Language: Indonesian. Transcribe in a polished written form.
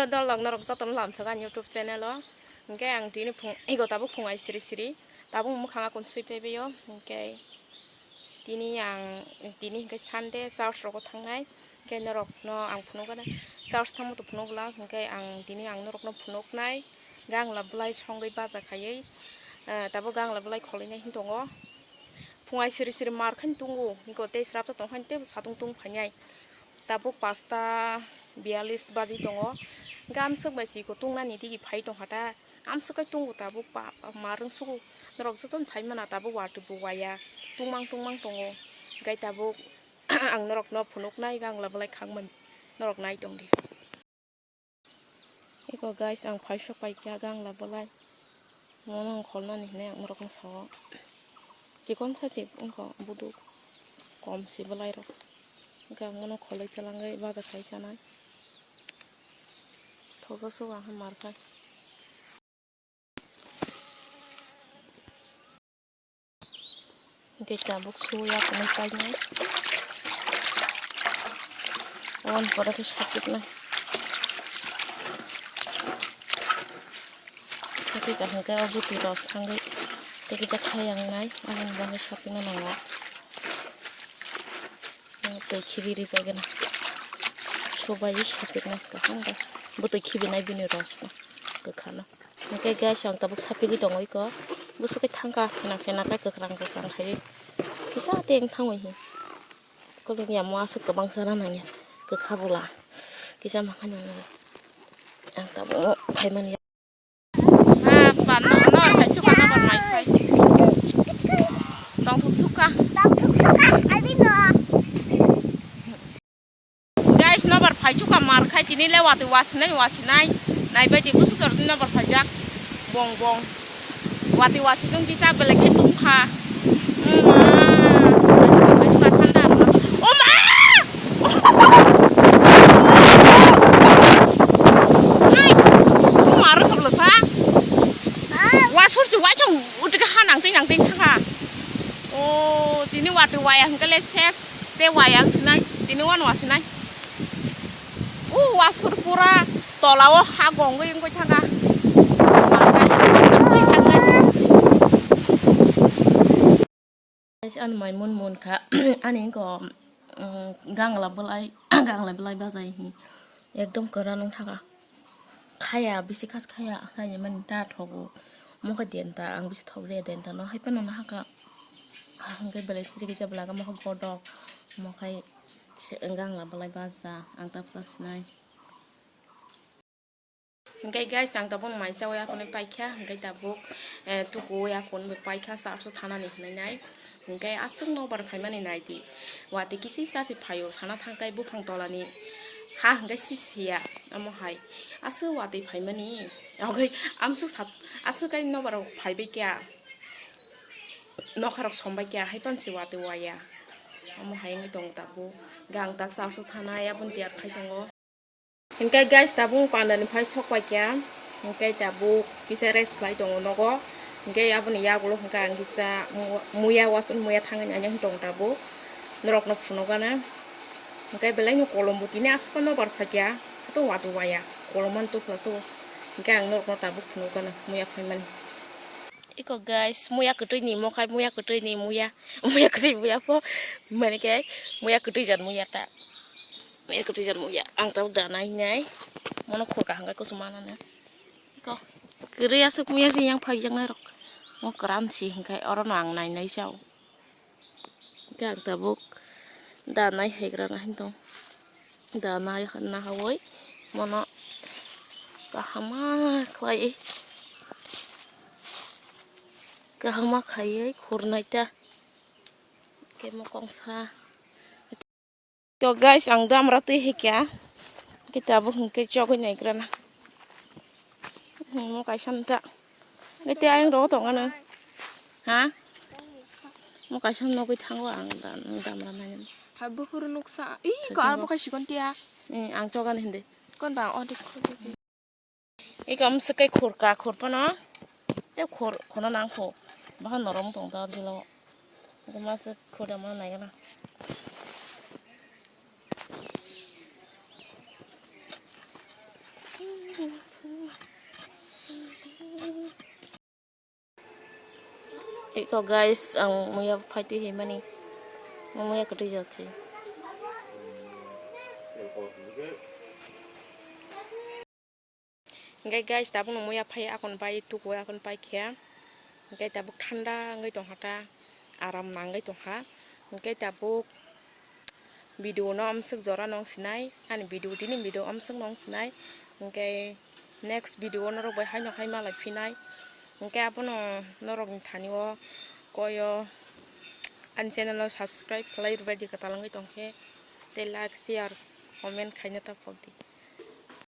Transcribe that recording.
dol norok joton lam sagan YouTube channel o hingke ang tini phung ego tabuk phungai siri tabuk mukhanga kon sui pebeyo hingke tini hingke Sunday church rok thangnai hingke norok no ang phunukana church thangmo to phunukla hingke ang tini ang norok no phunuknai gangla blai songai baja khaiei tabuk gangla blai kholinai hintongo phungai siri markhain tungu hingko tei srap to tongkhain te satung tung phainai tabuk 5:42 baji tongo gamsuk basi ko tungna ni digi phai tong hata amsuk kai tungu tabuk pa marung suku norok joton saimana tabuk watu buwaya tungmang tongo gai tabuk ang norok no phunuknai gangla blai khangman norok nai tongdi iko guys ang phaisok pai kya gangla blai monong kholna ni ne ang norok sawo chikon sasi ungko budu kom si blai ro gang mono kholai telangai baja khai sanai thoja suga ha markai kita buk suya kami tanya awan pada sakit na sakit kan hingga abu tiros tanggai tegi jakayang nai awan bangai sakit na nawa betul kibiri bagian sobayu sakit na kahangga betul kibiri nai bini ros na kekhana oke guys yang tabuk sapi gitu ngoi ko busuk kai thangka fena kai kekrang hai kisa teng thangoi hi kalau ya mau asuk ke bangsa nanya ke kabula kisa makan yang tabuk kai man ya pan no kai suka na ban mai kai tong suka albino guys no bar phai chuka mar khai tini lewat wasinai nai baji busuk tor no bar phajak bong wati tung bisa belek hitung kha tini watu wayang kele ses te wayang sinai tini wan wasinai wasur pura tolawo hagong yang koi thanga an mai mun kha ani ko gangla belai bazai hi ekdom karan thanga khaya bisi khas khaya sai man ta thogo moka denta ang bisi thogje denta no hai pano na haka hanggai belai jigi jabla ga moka godok mokai gangla belai baza ang tap sasnai hanggai guys ang tabon mai sawa kon paikha hanggai tabuk tuku ya kon paikha sa so thana ni nai hingkai asung no bar phaimani naidi wati kisi sasi phayo sana thangkai bufang tolani ha hingkai sisia amo hai asu wati phaimani ogai amsu sat asu kai no bar phaibe kya nokharok sombai kya haipan si wati waya amo hai ngai tong tabu gang tak sa so thana ya pun tiar khai tongo hingkai guys tabu pandani phai sokpai kya hingkai tabu kisa res plai tongo nogo hingkai aboni yagulo hingkai angisa muya wasun muya thangani anya hitong tabu norok no phunogana hingkai belai no kolombo tini asko no bar phakya to watu waya koloman to plaso hingkai ang norok no tabu phunogana muya phaiman iko guys muya ketui ni mokai muya ketui ni muya po mane kai muya ketui jan muya ta muya ketui jan muya ang tabu danai nai mono khorka hangkai ko sumana na iko kiri asuk muya si yang phai jang narok mo kram si hingkai oro nang nai sau gang tabuk danai hegra na hintong danai na hawoi mono kahama khai khurnai ta kemo kongsa to guys ang dam ratu hekya kita bu hingkai jogai nai grana mo kaisan ta ngete ayang ro tong ana ha mo kaisan no kai thangwa ang dam ramai habu huru nuksa ko arbo kai sikon tia ang chogan hinde kon bang odik ikam sekai khorpa no te khona nang kho bahan norom tong ta jilo mas khoda ma nai na Iko guys ang muya fight he mani. Muya kati jaচ্ছে. Ngai guys tabung muya phai akon pai tu ko akon pai khia. Ngai tabuk thanda ngai tong hata aram nangai tong ha. Ngai tabuk video no amsuk jora nong sinai ani video dini video amsuk nong sinai. Ngai next video no rok bai hai no hai malai phinai. Ngai abono norok ni thani o koyo an channel no subscribe khlai rubai di katalangai tongkhe te like share comment khaina ta phokdi.